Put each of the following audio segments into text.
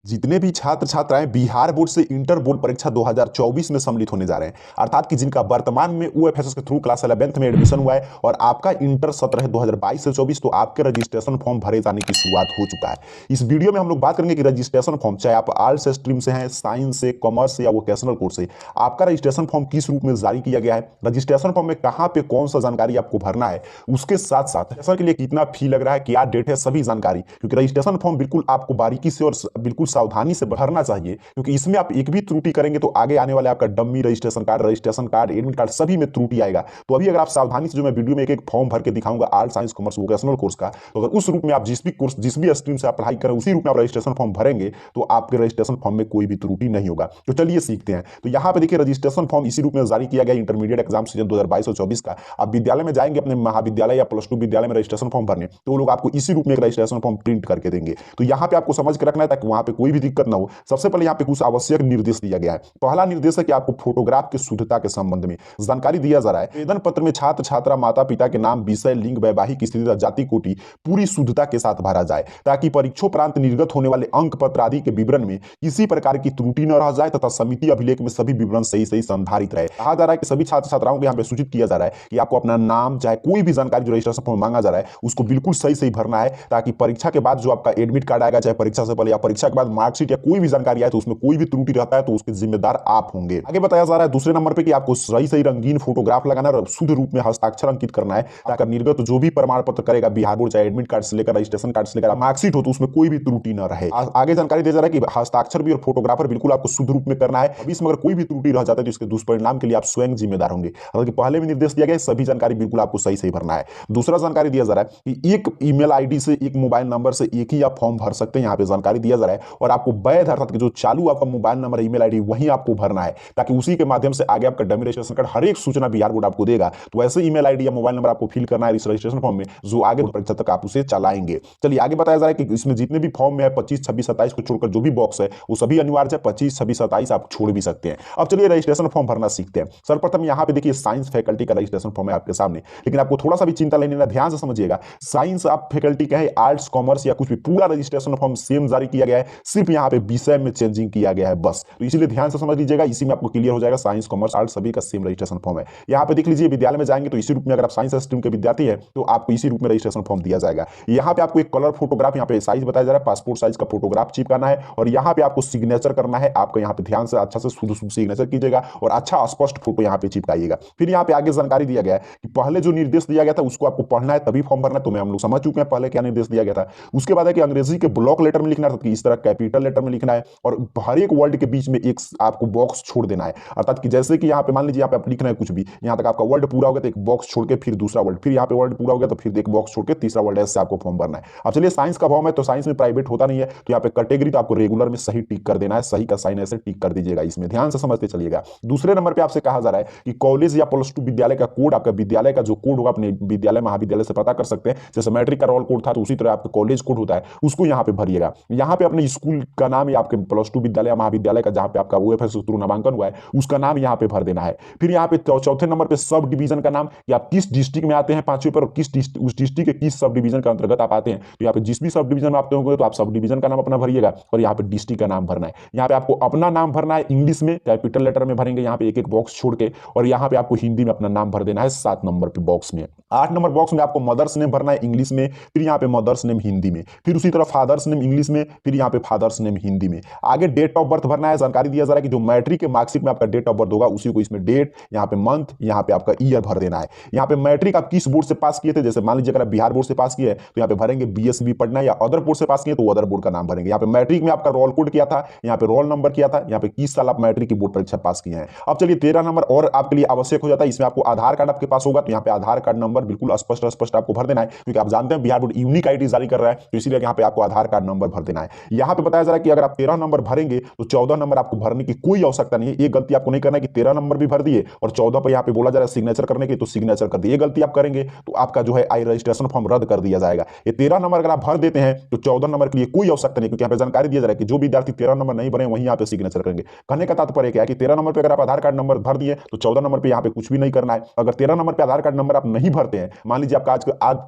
जितने भी छात्र छात्राएं बिहार बोर्ड से इंटर बोर्ड परीक्षा 2024 में सम्मिलित होने जा रहे हैं, अर्थात कि जिनका वर्तमान में यूएफएसएस के थ्रू क्लास 11th में एडमिशन हुआ है और आपका इंटर सत्र है 2022 से 24, तो आपके रजिस्ट्रेशन फॉर्म भरे जाने की शुरुआत हो चुका है। इस वीडियो में हम लोग बात करेंगे कि रजिस्ट्रेशन फॉर्म, चाहे आप आर्ट्स स्ट्रीम से हैं, साइंस से, कॉमर्स से या वोकेशनल कोर्स से, आपका रजिस्ट्रेशन फॉर्म किस रूप में जारी किया गया है, रजिस्ट्रेशन फॉर्म में कहां पे कौन सा जानकारी आपको भरना है, उसके साथ साथ रजिस्ट्रेशन के लिए कितना फी लग रहा है, क्या डेट है, सभी जानकारी। क्योंकि रजिस्ट्रेशन फॉर्म बिल्कुल आपको बारीकी से और बिल्कुल सावधानी से भरना चाहिए, क्योंकि इसमें आप एक भी त्रुटि करेंगे तो आगे आने वाले आपका dummy registration card, admit card, सभी में त्रुटि आएगा। तो अभी अगर आप सावधानी से, जो मैं वीडियो में एक एक फॉर्म भर के दिखाऊंगा art, science, commerce, vocational course का, तो अगर उस रूप में आप जिस भी कोर्स, जिस भी स्ट्रीम से आप पढ़ाई करें, उसी रूप में आप रजिस्ट्रेशन फॉर्म भरेंगे तो आपके रजिस्ट्रेशन फॉर्म में कोई भी त्रुटि नहीं होगा। तो चलिए सीखते हैं। तो यहाँ पे देखिए, रजिस्ट्रेशन फॉर्म इसी रूप में जारी किया गया इंटरमीडिएट एग्जाम सीजन 2022 और 24 का। आप विद्यालय में जाएंगे, अपने महाविद्यालय या प्लस 2 विद्यालय में रजिस्ट्रेशन फॉर्म भरने, तो वो लोग आपको इसी रूप में एक रजिस्ट्रेशन फॉर्म प्रिंट करके देंगे। तो यहाँ पे आपको समझ के रखना है ताकि वहां पे कोई भी दिक्कत ना हो। सबसे पहले यहाँ पे कुछ आवश्यक निर्देश दिया गया है। पहला निर्देश है कि आपको फोटोग्राफ की शुद्धता के संबंध में जानकारी दिया जा रहा है। आवेदन पत्र में छात्र छात्रा माता पिता के नाम, विषय, लिंग, वैवाहिक स्थिति, जाति, कोटि पूरी शुद्धता के साथ भरा जाए, ताकि परीक्षोपरांत निर्गत होने वाले अंक पत्र आदि के विवरण में किसी प्रकार की त्रुटि न रह जाए तथा समिति अभिलेख में सभी विवरण सही सही संधारित रहे। कहा जा रहा है कि सभी छात्र छात्राओं को यहाँ पे सूचित किया जा रहा है कि आपको अपना नाम, चाहे कोई भी जानकारी जो रजिस्ट्रेशन फॉर्म मांगा जा रहा है, उसको बिल्कुल सही सही भरना है, ताकि परीक्षा के बाद जो आपका एडमिट कार्ड आएगा, चाहे परीक्षा से पहले या परीक्षा के बाद मार्कशीट या कोई भी जानकारी आए, तो उसमें कोई भी त्रुटि रहता है तो उसके जिम्मेदार आप होंगे। आगे बताया जा रहा है दूसरे नंबर पे कि आपको सही सही रंगीन फोटोग्राफ लगाना और शुद्ध रूप में हस्ताक्षर अंकित करना है, ताकि निर्गत जो भी प्रमाण पत्र करेगा बिहार बोर्ड, चाहे एडमिट कार्ड से लेकर रजिस्ट्रेशन कार्ड से लेकर मार्कशीट हो, तो उसमें कोई भी त्रुटि न रहे। आगे जानकारी दिया जा रहा है कि हस्ताक्षर भी और फोटोग्राफर बिल्कुल आपको शुद्ध रूप में करना है। अभी इसमें अगर कोई भी त्रुटि रह जाता है तो इसके दुष्परिणाम के लिए आप स्वयं जिम्मेदार होंगे। हालांकि पहले भी निर्देश दिया गया, सभी जानकारी बिल्कुल आपको सही सही भरना है। दूसरा जानकारी दिया जा रहा है कि एक ईमेल आईडी से, एक मोबाइल नंबर से एक ही आप फॉर्म भर सकते हैं। यहाँ पे जानकारी दिया जा रहा है, और आपको वैध, अर्थात जो चालू आपका मोबाइल नंबर, ईमेल आईडी, वही आपको भरना है, ताकि उसी के माध्यम से आगे आपका डमी रजिस्ट्रेशन कार्ड, हर एक सूचना बिहार बोर्ड आपको देगा। तो ऐसे ईमेल आईडी या मोबाइल नंबर आपको फिल करना है इस रजिस्ट्रेशन फॉर्म में, जो आगे परीक्षा तक आप उसे चलाएंगे। चलिए आगे बताया जा रहा है कि इसमें जितने भी फॉर्म में है 25, 26, 27 को छोड़कर जो भी बॉक्स है वो सभी अनिवार्य है। 25, 26, 27 आप छोड़ भी सकते हैं। अब चलिए रजिस्ट्रेशन फॉर्म भरना सीखते हैं। सर्वप्रथम यहाँ पे देखिए, साइंस फैकल्टी का रजिस्ट्रेशन फॉर्म है आपके सामने, लेकिन आपको थोड़ा सा भी चिंता नहीं लेना, ध्यान से समझिएगा। साइंस आप फैकल्टी का है, आर्ट्स, कॉमर्स या कुछ भी, पूरा रजिस्ट्रेशन फॉर्म सेम जारी किया गया है, सिर्फ यहाँ पे विषय में चेंजिंग किया गया है बस। तो इसीलिए ध्यान से समझ लीजिएगा, इसी में आपको क्लियर हो जाएगा। साइंस, कॉमर्स, आर्ट्स सभी का सेम रजिस्ट्रेशन फॉर्म है। यहाँ पे देख लीजिए, विद्यालय में जाएंगे तो इसी रूप में, अगर आप साइंस स्ट्रीम के विद्यार्थी है तो आपको इसी रूप में रजिस्ट्रेशन फॉर्म दिया जाएगा। यहाँ पे आपको एक कलर फोटोग्राफ, यहाँ पे साइज बताया जा रहा है, पासपोर्ट साइज का फोटोग्राफ चिपकाना है, और यहाँ पे आपको सिग्नेचर करना है। आपको यहाँ पे ध्यान से अच्छा से शुद्ध शुद्ध सिग्नेचर कीजिएगा और अच्छा स्पष्ट फोटो यहाँ पे चिपकाइएगा। फिर यहाँ पे आगे जानकारी दिया गया है कि पहले जो निर्देश दिया गया था उसको आपको पढ़ना है, तभी फॉर्म भरना है। तो मैं हम लोग समझ चुके हैं पहले क्या निर्देश दिया गया था। उसके बाद है कि अंग्रेजी के ब्लॉक लेटर में लिखना है, इस तरह कैपिटल लेटर में लिखना है, और हर एक वर्ड के बीच में एक आपको बॉक्स छोड़ देना है। अर्थात कि जैसे कि यहाँ पे मान लीजिए यहाँ पे आप लिखना है कुछ भी, यहाँ तक आपका वर्ड पूरा हो गया तो एक बॉक्स छोड़ के फिर दूसरा वर्ड, फिर यहाँ पे वर्ड पूरा हो गया तो फिर एक बॉक्स छोड़ के तीसरा वर्ड, ऐसे आपको फॉर्म भरना है। अब चलिए, साइंस का फॉर्म है तो साइंस में प्राइवेट होता नहीं है, तो यहाँ पे कैटेगरी तो आपको रेगुलर में सही टिक कर देना है, सही का साइन ऐसे टिक कर दीजिएगा। इसमें ध्यान से समझते चलिएगा। दूसरे नंबर पे आपसे कहा जा रहा है कि कॉलेज या प्लस 2 विद्यालय का कोड, आपका विद्यालय का जो कोड होगा अपने विद्यालय महाविद्यालय से पता कर सकते हैं। जैसे मैट्रिक का रोल कोड था तो उसी तरह आपका कॉलेज कोड होता है, उसको यहाँ पे भरिएगा। यहाँ पे अपने स्कूल का नाम या आपके प्लस 2 विद्यालय महाविद्यालय का जहाँ पे आपका यूएफएसएस के थ्रू नामांकन हुआ है उसका नाम यहाँ पे भर देना है। फिर यहाँ पे चौथे नंबर पे सब डिवीजन का नाम, कि आप किस डिस्ट्रिक्ट में आते हैं 5वीं पर, और किस उस डिस्ट्रिक्ट के किस सब डिवीजन के अंतर्गत आप आते हैं। तो यहाँ पे जिस भी सब डिवीजन में आते होंगे तो आप सब डिवीजन का नाम अपना भरिएगा, और यहाँ पे डिस्ट्रिक्ट का नाम भरना है। यहाँ पे आपको अपना नाम भरना है, इंग्लिश में कैपिटल लेटर में भरेंगे यहाँ पे एक एक बॉक्स छोड़ के, और यहाँ पे आपको हिंदी में अपना नाम भर देना है 7 नंबर पे बॉक्स में। 8 नंबर बॉक्स में आपको मदर्स नेम भरना है इंग्लिश में, फिर यहाँ पे मदर्स नेम हिंदी में, फिर उसी तरह फादर्स नेम इंग्लिश में, फिर यहाँ पे फादर्स नेम हिंदी में। आगे डेट ऑफ बर्थ भरना है। जानकारी दिया जा रहा है कि जो मैट्रिक के मार्कशीट में आपका डेट ऑफ बर्थ होगा उसी को इसमें डेट, यहाँ पे मंथ, यहाँ पे आपका ईयर भर देना है। यहाँ पे मैट्रिक आप किस बोर्ड से पास किए थे, जैसे मान लीजिए अगर आप बिहार बोर्ड से पास किए तो यहाँ पे भरेंगे बीएसबी पटना, या अदर बोर्ड से पास किए तो अदर बोर्ड का नाम भरेंगे। यहाँ पे मैट्रिक में आपका रोल कोड किया था, यहाँ पे रोल नंबर किया था, यहाँ पे किस साल आप मैट्रिक की बोर्ड परीक्षा पास किए हैं। अब चलिए 13 नंबर और आपके लिए आवश्यक हो जाता है। इसमें आपको आधार कार्ड आपके पास होगा, तो यहाँ पे आधार कार्ड नंबर बिल्कुल स्पष्ट आपको भर देना है, क्योंकि आप जानते हैं बिहार बोर्ड यूनिक आईडी जारी कर रहा है, तो इसीलिए यहाँ पे आपको आधार कार्ड नंबर भर देना है। यहाँ पे बताया जा रहा है कि अगर आप 13 नंबर भरेंगे तो 14 नंबर आपको भरने की कोई आवश्यकता नहीं है। ये गलती आपको नहीं करना है कि 13 नंबर भी भर दिए और 14 पर यहाँ पे बोला जा रहा है सिग्नेचर करने की, तो सिग्नेचर कर दिए। ये गलती आप करेंगे तो आपका जो है आई रजिस्ट्रेशन फॉर्म रद्द कर दिया जाएगा। ये 13 नंबर अगर आप भर देते हैं तो 14 नंबर के लिए कोई आवश्यकता नहीं, क्योंकि यहाँ पे जानकारी दिया जा रहा है कि जो विद्यार्थी 13 नंबर नहीं भरे वहीं यहाँ पे सिग्नेचर करेंगे। कहने का तात्पर्य क्या है कि 13 नंबर पे अगर आप आधार कार्ड नंबर भर दिए तो 14 नंबर पे यहाँ पे कुछ भी नहीं करना है। अगर 13 नंबर पे आधार कार्ड नंबर आप नहीं भरते हैं, मान लीजिए आपका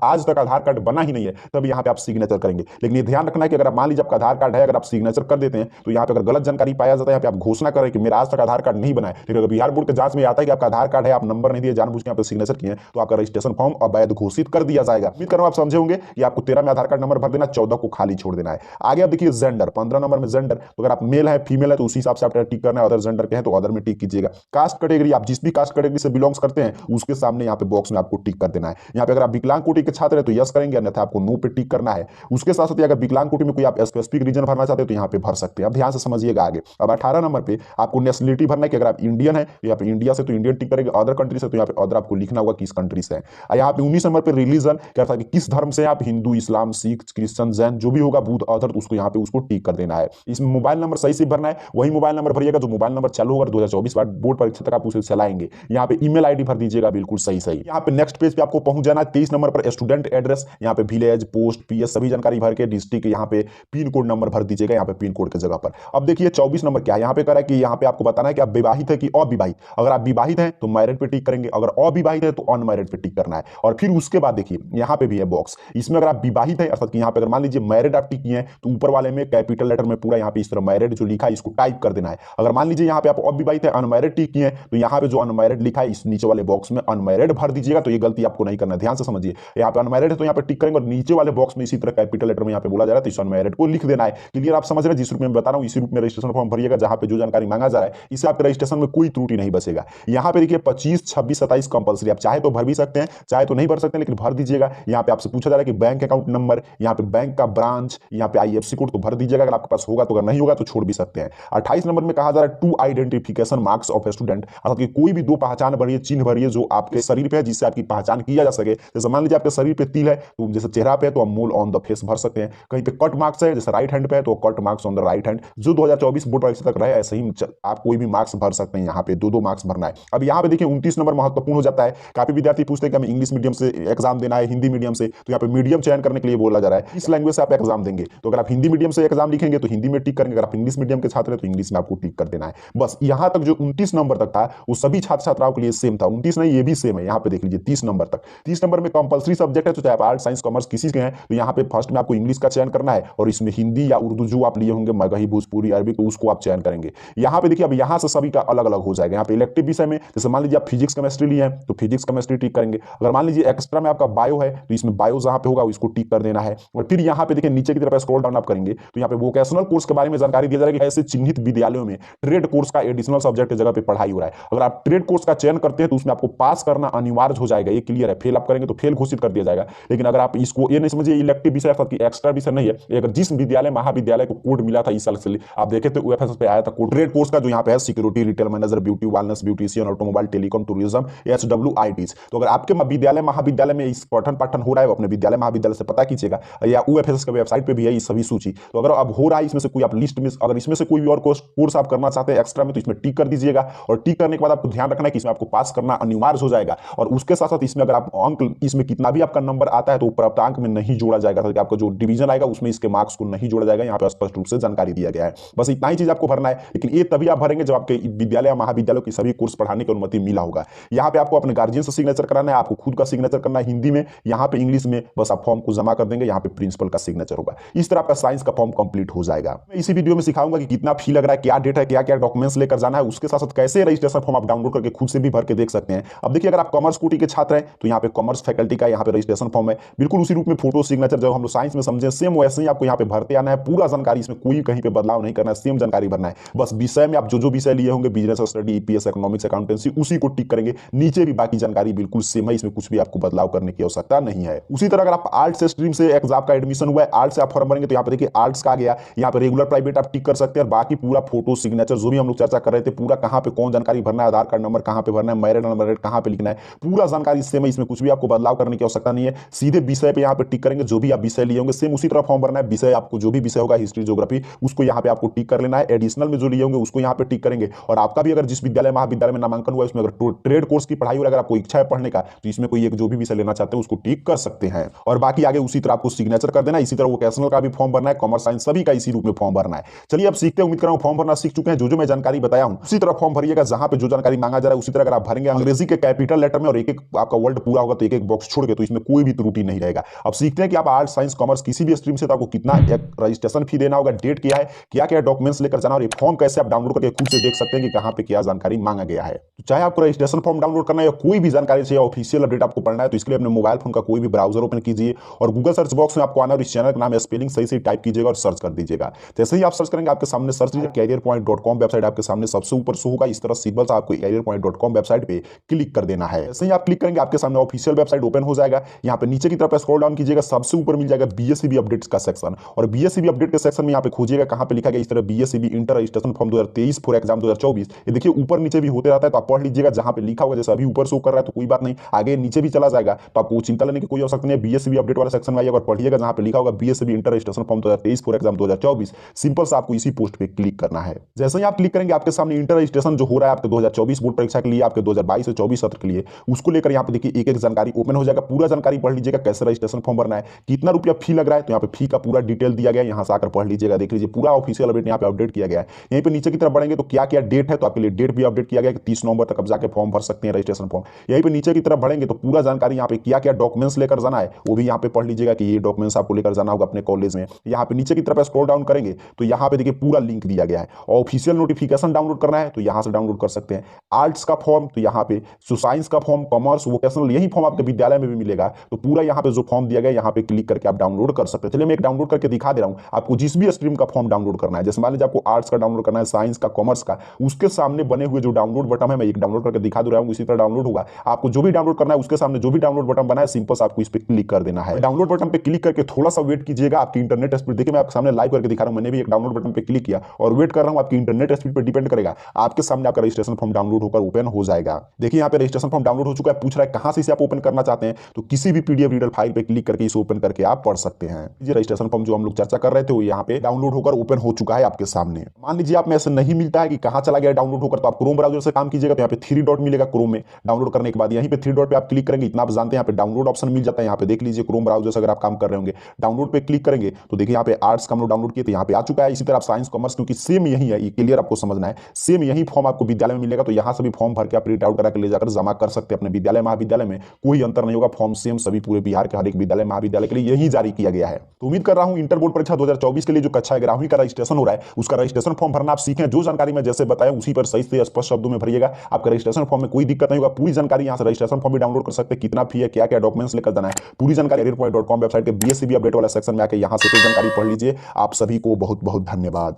आज तक आधार कार्ड बना ही नहीं है, तब यहाँ पे आप सिग्नेचर करेंगे। लेकिन ये ध्यान रखना है कि अगर आप मान लीजिए आपका आधार कार्ड है, अगर आप सिग्नेचर कर देते हैं तो यहाँ पे अगर गलत जानकारी पाया जाता है, यहाँ पे आप घोषणा करें कि मेरा आज तक आधार कार्ड नहीं बना है, लेकिन अगर बिहार बोर्ड के जांच में आता है कि आपका आधार कार्ड है, आप नंबर नहीं दिए, जानबूझ के यहाँ पे सिग्नेचर किए हैं, तो आपका रजिस्ट्रेशन फॉर्म अवैध घोषित कर दिया जाएगा। उम्मीद कर रहा हूं आप समझे होंगे कि आपको 13 में आधार कार्ड नंबर भर देना, 14 को खाली छोड़ देना है। आगे आप देखिए जेंडर, 15 नंबर में जेंडर, तो अगर आप मेल है फीमेल है तो उसी हिसाब से आपको टिक करना है, अदर जेंडर के हैं तो अदर में टिक कीजिएगा। कास्ट कैटेगरी, आप जिस भी कास्ट कैटेगरी से बिलोंग्स करते हैं उसके सामने यहाँ पे बॉक्स में आपको टिक कर देना है। यहाँ पे अगर आप विकलांग कोटि के छात्र हैं तो यस करेंगे, अन्यथा आपको नो पे टिक करना है। उसके साथ साथ अगर विकलांग कोटि में कोई आप स्पेसिफिक रीजन भरना चाहते हैं तो यहाँ पे भर सकते हैं। अब ध्यान से समझिएगा आगे। अब 18 नंबर पे आपको नेशनलिटी भरना है कि अगर आप इंडियन है तो यहाँ पे इंडिया से तो इंडियन टिक करेंगे, अदर कंट्री से तो यहाँ पे अदर आपको लिखना होगा किस कंट्री से है। यहाँ पे 19 नंबर पे रिलीजन क्या था कि किस धर्म से आप, हिंदू, इस्लाम, सिख, क्रिश्चियन, जैन, जो भी होगा, बुद्ध, अदर, तो उसको यहाँ पे उसको टिक कर देना है। इसमें मोबाइल नंबर सही से भरना है, वही मोबाइल नंबर भरिएगा जो मोबाइल नंबर चालू होगा 2024 बोर्ड परीक्षा तक आप उसे चलाएंगे। यहाँ पे ईमेल आईडी भर दीजिएगा बिल्कुल सही सही। यहाँ पे नेक्स्ट पेज पे आपको पहुंच जाना है। 23 नंबर पर स्टूडेंट एड्रेस, यहाँ पे विलेज, पोस्ट, पीएस सभी जानकारी भर के डिस्ट्रिक्ट, यहाँ पे पिन कोड नंबर भर दीजिएगा यहाँ पे पिन कोड की जगह पर। अब देखिए 24 नंबर क्या है, यहाँ पे कह रहा है कि यहाँ पे आपको बताना है कि आप विवाहित है कि अविवाहित। अगर आप विवाहित हैं तो मैरिड पे टिक करेंगे, अगर अविवाहित है तो अनमैरिड पे टिक करना है। और फिर उसके बाद देखिए यहाँ पे भी है बॉक्स, इसमें अगर आप विवाहित है अर्थात कि यहाँ पे अगर मान लीजिए मैरिड आप टिक किए हैं तो ऊपर वाले में कैपिटल लेटर में पूरा यहाँ पे इस तरह मैरिड जो लिखा है इसको टाइप कर देना है। अगर मान लीजिए यहाँ पे आप अविवाहित है अनमैरिड टिक किए हैं तो यहाँ पे जो अनमैरिड लिखा है इस नीचे वाले बॉक्स में अनमैरिड भर दीजिएगा। तो ये गलती आपको नहीं करना है, ध्यान से समझिए। यहाँ पे अनमैरिड है तो यहाँ पे टिक करेंगे और नीचे वाले बॉक्स में इसी तरह कैपिटल लेटर में यहाँ पे बोला जा रहा है तो इस अनमैरिड को लिख देना है। क्लियर आप समझ रहे हैं? जिस रूप में बता रहा हूँ इसी रूप में रजिस्ट्रेशन फॉर्म भरिएगा जहाँ पे जो जानकारी मांगा जा रहा है, इससे आपके रजिस्ट्रेशन में कोई त्रुटि नहीं बचेगा। यहाँ पे देखिए 25, 26, 27 कंपल्सरी, आप चाहे तो भर भी सकते हैं चाहे तो नहीं भर सकते, लेकिन भर दीजिएगा। यहाँ पे आपसे पूछा जा रहा है कि बैंक अकाउंट नंबर, यहाँ पे बैंक का ब्रांच, यहाँ पे आईएफएससी कोड तो भर दीजिएगा अगर आपके पास होगा तो, अगर नहीं होगा तो छोड़ भी सकते हैं। 28 नंबर में कहा जा रहा है to identification marks of a student, अर्थात कि कोई भी दो पहचान भरिए, चिन्ह भरिए जो आपके शरीर पे है जिससे आपकी पहचान किया जा सके। जैसे मान लीजिए आपके शरीर पे तिल है तो जैसे चेहरा पे है तो आप मोल ऑन द फेस भर सकते हैं। कहीं पे कट मार्क्स है जैसे राइट हैंड पे है तो cut marks on the right hand, जो 2024 बोर्ड परीक्षा तक रहे ऐसे ही आप कोई भी मार्क्स भर सकते हैं। यहाँ पे दो मार्क्स भरना है। अब यहाँ पे देखिए 29 नंबर महत्वपूर्ण हो जाता है। काफी विद्यार्थी पूछते हैं कि हमें इंग्लिश मीडियम से एग्जाम देना है, हिंदी मीडियम से, तो यहाँ पे मीडियम चयन करने के लिए बोला जा रहा है इस लैंग्वेज से आप एग्जाम देंगे। तो अगर आप हिंदी मीडियम से एग्जाम लिखेंगे तो हिंदी में टिक करेंगे, अगर आप इंग्लिश मीडियम के छात्र हैं तो इंग्लिश में आपको टिक कर देना है। बस यहाँ तक जो 29 नंबर तक था वो सभी छात्र छात्राओं के लिए सेम था। 29 नहीं, ये भी सेम है। यहाँ पे देख लीजिए 30 नंबर तक। 30 नंबर में कंपल्सरी सब्जेक्ट है तो चाहे आप आर्ट, साइंस, कॉमर्स किसी के हैं तो यहाँ पे फर्स्ट में आपको इंग्लिश का चयन करना है और इसमें हिंदी या उर्दू जो आप लिए होंगे मगही, भोजपुरी, अरबी, तो उसको आप चयन करेंगे। यहाँ पे देखिए अब यहाँ से सभी का अलग अलग हो जाएगा। यहाँ पे इलेक्टिव विषय में जैसे मान लीजिए आप फिजिक्स केमिस्ट्री लिए हैं तो फिजिक्स केमिस्ट्री टिक करेंगे। अगर मान लीजिए एक्स्ट्रा में आपका बायो है तो इसमें बायो जहाँ पे होगा उसको टिक कर देना है। और फिर यहाँ पे देखिए नीचे की तरफ स्क्रॉल डाउन आप करेंगे तो यहाँ पे वोकेशनल कोर्स के बारे में जानकारी दिया जाएगा कि ऐसे चिन्हित विद्यालयों में ट्रेड कोर्स का एडिशनल सब्जेक्ट की जगह पे पढ़ाई हो रहा है। अगर आप ट्रेड कोर्स का चयन करते हैं तो उसमें आपको पास करना अनिवार्य हो जाएगा, ये क्लियर है। फेल आप करेंगे तो फेल घोषित कर दिया जाएगा। लेकिन अगर आप इसको ये नहीं समझिए इलेक्टिव विषय अर्थात कि एक्स्ट्रा विषय नहीं है, अगर जिस विद्यालय महाविद्यालय को कोड मिला था इस साल से आप देखे तो यूएफएसएस पे आया था कोड, ट्रेड कोर्स का जो यहाँ पे है security, retail manager, beauty, wellness, beautician, automobile, telecom, tourism, एचडब्ल्यूआईटीज। तो अगर आपके विद्यालय महाविद्यालय में इस पठन पाठन हो रहा है अपने विद्यालय महाविद्यालय से पता कीजिएगा, या यूएफएसएस के वेबसाइट पे भी है ये सभी सूची। तो अगर अब हो रहा है इसमें से कोई आप लिस्ट में, अगर इसमें से कोई भी और कोर्स आप करना चाहते हैं एक्स्ट्रा में तो इसमें टिक कर दीजिएगा। और टिक करने के बाद आपको ध्यान रखना है कि इसमें आपको पास करना अनिवार्य हो जाएगा। और उसके साथ साथ इसमें अगर आप अंक, इसमें कितना भी आपका नंबर आता है तो प्राप्तांक में नहीं जोड़ा जाएगा, तो आपका जो डिवीजन आएगा उसमें इसके मार्क्स को नहीं जोड़ा जाएगा। यहाँ पे स्पष्ट रूप से जानकारी दिया गया है। बस इतना ही चीज आपको भरना है, लेकिन ये तभी आप भरेंगे जब आपके विद्यालय या महाविद्यालय की सभी कोर्स पढ़ाने की अनुमति मिला होगा। यहाँ पे आपको अपने गार्जियन से सिग्नेचर कराना है, आपको खुद का सिग्नेचर करना है हिंदी में, यहाँ पे इंग्लिश में। बस आप फॉर्म को जमा कर देंगे, यहाँ पे प्रिंसिपल का सिग्नेचर होगा। इस तरह आपका साइंस का फॉर्म कंप्लीट हो जाएगा। मैं इसी वीडियो में सिखाऊंगा कि कितना फी लग रहा है, क्या डेट है, क्या क्या डॉक्यूमेंट्स लेकर जाना है, उसके साथ साथ कैसे रजिस्ट्रेशन फॉर्म आप डाउनलोड करके खुद से भी भर के देख सकते हैं। अब देखिए अगर आप कॉमर्स कोटि के छात्र हैं तो यहाँ पे कॉमर्स फैकल्टी का यहाँ पे रजिस्ट्रेशन फॉर्म है, बिल्कुल उसी रूप में फोटो सिग्नेचर जो हम लोग साइंस में समझे सेम वैसे ही आपको यहाँ पे भरते आना है। पूरा जानकारी इसमें कोई कहीं पे बदलाव नहीं करना है, सेम जानकारी भरना है। बस विषय में आप जो विषय लिए होंगे business study, EPS, economics, accountancy, उसी को टिक करेंगे। नीचे भी बाकी जानकारी बिल्कुल सेम है, इसमें कुछ भी आपको बदलाव करने की आवश्यकता नहीं है। उसी तरह अगर आप आर्ट्स स्ट्रीम से एग्जाम का एडमिशन हुआ है, आर्ट्स से आप फॉर्म भरेंगे तो यहाँ पे देखिए आर्ट्स का आ गया। यहाँ पे रेगुलर प्राइवेट आप टिक कर सकते हैं और बाकी पूरा फोटो सिग्नेचर जो भी हम लोग चर्चा कर रहे थे पूरा कहाँ पे कौन जानकारी भरना है, आधार कार्ड नंबर कहाँ पे भरना है, मैरिड अनमैरिड कहाँ पे लिखना है, पूरा जानकारी सेम है। इसमें कुछ भी आपको बदलाव करने की आवश्यकता नहीं है। सीधे विषय पे यहाँ पे टिक करेंगे, जो भी आप विषय लिए होंगे सेम उसी तरह फॉर्म भरना है। विषय आपको जो भी विषय होगा हिस्ट्री, ज्योग्राफी, उसको यहाँ पे आपको टिक कर लेना है। एडिशनल में जो लिए होंगे उसको यहाँ पे टिक करेंगे। और आपका भी अगर जिस विद्यालय महाविद्यालय में नामांकन हुआ है उसमें अगर ट्रेड कोर्स की पढ़ाई हो अगर आपको इच्छा है पढ़ने का तो इसमें कोई एक जो भी विषय लेना चाहते हैं उसको टिक कर सकते हैं। और बाकी आगे उसी तरह आपको सिग्नेचर कर देना। इसी तरह वोकेशनल का भी फॉर्म भरना है, कॉमर्स, साइंस सभी का इसी रूप में फॉर्म भरना है। चलिए अब सीखते हैं। उम्मीद कर रहा हूं फॉर्म भरना सीख चुके हैं। जो मैं जानकारी बताया हूं उसी तरह फॉर्म भरिएगा, जहां पे जो जानकारी मांगा जा रहा है उसी तरह अगर आप भरेंगे अंग्रेजी के कैपिटल लेटर में और एक एक आपका वर्ड पूरा होगा तो एक एक बॉक्स छोड़ के, तो इसमें कोई भी त्रुटि नहीं रहेगा। अब सीखते हैं कि आप आर्ट्स, साइंस, कॉमर्स किसी भी स्ट्रीम से तो आपको कितना एक रजिस्ट्रेशन रजिस्ट्रेशन फी देना होगा, डेट क्या है, क्या क्या डॉक्यूमेंट्स लेकर जाना, और ये फॉर्म कैसे आप डाउनलोड करके खुद से देख सकते हैं कि कहां पे क्या जानकारी मांगा गया है। तो चाहे आपको रजिस्ट्रेशन फॉर्म डाउनलोड करना है या कोई भी जानकारी चाहिए, ऑफिशियल अपडेट आपको पढ़ना है, तो इसके लिए अपने मोबाइल फोन का कोई भी ब्राउजर ओपन कीजिए और गूगल सर्च बॉक्स में आपको आना और इस चैनल का नाम है स्पेलिंग सही से टाइप कीजिएगा और सर्च कर दीजिएगा। जैसे ही आप सर्च करेंगे आपके सामने सर्च कीजिए careerpoint.com वेबसाइट आपके सामने सबसे ऊपर शो होगा। इस तरह सिंपल सा आपको careerpoint.com वेबसाइट पे क्लिक कर देना है। जैसे ही आप क्लिक करेंगे आपके सामने ऑफिशियल वेबसाइट ओपन हो जाएगा। यहाँ पे नीचे की तरफ स्क्रॉल डाउन कीजिएगा, सबसे ऊपर मिल जाएगा बीएससीबी अपडेट्स का सेक्शन, और बीएससीबी अपडेट के सेक्शन में यहाँ पे खोजिएगा कहाँ पे लिखा गया इस तरह BSCB inter registration form 2023 for exam 2024। ये देखिए ऊपर नीचे भी होते रहता है, तो आप पढ़ लीजिएगा जहाँ पे लिखा होगा। जैसे अभी ऊपर शो कर रहा है तो कोई बात नहीं, आगे नीचे भी चला जाएगा, तो आपको चिंता लेने की कोई आवश्यकता नहीं है। बीएससीबी अपडेट वाला सेक्शन में आइएगा और पढ़िएगा जहाँ पे लिखा होगा BSCB inter registration form 2023 for exam 2024। Simple से आपको इसी पोस्ट पे क्लिक करना है। जैसे ही आप क्लिक करेंगे आपके सामने इंटर रजिस्ट्रेशन जो हो रहा है आपके 2024 बोर्ड परीक्षा के लिए, आपके 2022 से 24 सत्र के लिए, उसको लेकर यहाँ पे देखिए एक एक जानकारी ओपन हो जाएगा। पूरा जानकारी पढ़ लीजिएगा, कैसे रजिस्ट्रेशन फॉर्म भरना है, कितना रुपया फी लग रहा है, तो यहाँ पे फी का पूरा डिटेल दिया गया है। यहाँ से आकर पढ़ लीजिएगा, देख लीजिए पूरा ऑफिशियल अपडेट यहाँ पे अपडेट किया गया है। यहीं पे नीचे की तरफ बढ़ेंगे तो क्या क्या डेट है, तो आपके लिए डेट भी अपडेट किया गया है कि 30 नवंबर तक आप जाके फॉर्म भर सकते हैं रजिस्ट्रेशन फॉर्म। यहीं पे नीचे की तरफ बढ़ेंगे तो पूरा जानकारी यहाँ पे क्या क्या डॉक्यूमेंट्स लेकर जाना है वो भी यहाँ पे पढ़ लीजिएगा कि ये डॉक्यूमेंट्स आपको लेकर जाना होगा अपने कॉलेज में। यहाँ पे नीचे की तरफ स्क्रॉल डाउन करेंगे तो यहाँ पे देखिए पूरा लिंक दिया गया है। ऑफिशियल नोटिफिकेशन डाउनलोड करना है तो यहाँ से डाउनलोड कर सकते हैं। आर्ट्स का फॉर्म तो यहाँ पे, साइंस का फॉर्म, कॉमर्स, वोकेशनल, यही फॉर्म आपके विद्यालय में भी मिलेगा। तो पूरा यहाँ पे जो फॉर्म दिया गया है यहाँ पे क्लिक करके आप डाउनलोड कर सकते हैं। चलिए मैं एक डाउनलोड करके दिखा दे रहा हूँ आपको। जिस भी स्ट्रीम का फॉर्म डाउनलोड करना है, जैसे मान लीजिए आपको आर्ट्स का डाउनलोड करना है, साइंस का, कॉमर्स का, उसके सामने बने हुए जो डाउनलोड बटन है मैं एक डाउनलोड करके दिखा दे रहा हूँ, इसी तरह डाउनलोड होगा। आपको जो भी डाउनलोड करना है उसके सामने जो भी डाउनलोड बटन बना है सिंपल से आपको इस पर क्लिक कर देना है। डाउनलोड बटन पे क्लिक करके थोड़ा सा वेट कीजिएगा, आपकी इंटरनेट स्पीड देखिए मैं आपके सामने लाइव करके दिखा रहा हूँ। मैंने भी एक डाउनलोड बटन पे क्लिक किया और वेट कर रहा हूँ। आपकी इंटरनेट स्पीड पर डिपेंड करेगा, आपके सामने आपका रजिस्ट्रेशन फॉर्म डाउनलोड होकर ओपन हो जाएगा। देखिए यहाँ पे रजिस्ट्रेशन फॉर्म डाउनलोड हो चुका है। पूछ रहा है कहां से इसे आप ओपन करना चाहते हैं, तो किसी भी पीडीएफ रीडर फाइल पे क्लिक करके इसे ओपन करके आप पढ़ सकते हैं। ये रजिस्ट्रेशन फॉर्म जो हम लोग चर्चा कर रहे थे वो यहाँ पे डाउनलोड होकर ओपन हो चुका है आपके सामने। मान लीजिए आप में ऐसे नहीं मिलता है कि कहां चला गया डाउनलोड होकर, तो आप क्रोम ब्राउजर से काम कीजिएगा। तो यहाँ पे 3 डॉट मिलेगा क्रोम में, डाउनलोड करने के बाद यहीं पे 3 डॉट पे आप क्लिक करेंगे। इतना आप जानते हैं यहाँ पे डाउनलोड ऑप्शन मिल जाता है। यहाँ पे देख लीजिए क्रोम ब्राउजर से अगर आप काम कर रहे होंगे, डाउनलोड पे क्लिक करेंगे तो देखिए यहाँ पे आर्ट्स का हम लोग डाउनलोड किए तो यहाँ पे आ चुका है। इसी तरह आप साइंस, कॉमर्स, क्योंकि सेम यही है, ये क्लियर आपको समझना है, सेम यही फॉर्म आपको विद्यालय में मिलेगा। तो यहाँ से भी फॉर्म भर के आप प्रिंट आउट करा के ले जाकर जमा कर सकते हैं अपने विद्यालय महाविद्यालय में। कोई अंतर नहीं होगा, फॉर्म सेम सभी पूरे बिहार के हर एक विद्यालय महाविद्यालय के लिए यही जारी किया गया है। तो उम्मीद कर रहा हूं इंटर बोर्ड परीक्षा 2024 के लिए जो कक्षा 11वीं का रजिस्ट्रेशन हो रहा है उसका रजिस्ट्रेशन फॉर्म भरना आप सीखें। जो जानकारी मैं जैसे बताया उसी पर सही से स्पष्ट शब्दों में भरिएगा। आपका रजिस्ट्रेशन फॉर्म में कोई दिक्कत नहीं होगा। पूरी जानकारी यहाँ से रजिस्ट्रेशन फॉर्म भी डाउनलोड कर सकते हैं, कितना फी है, क्या क्या डॉक्यूमेंट्स लेकर जाना है, पूरी जानकारी careerpoint.com वेबसाइट के बीएससीबी अपडेट वाला सेक्शन में आकर यहाँ से कोई जानकारी पढ़ लीजिए। आप सभी को बहुत बहुत धन्यवाद।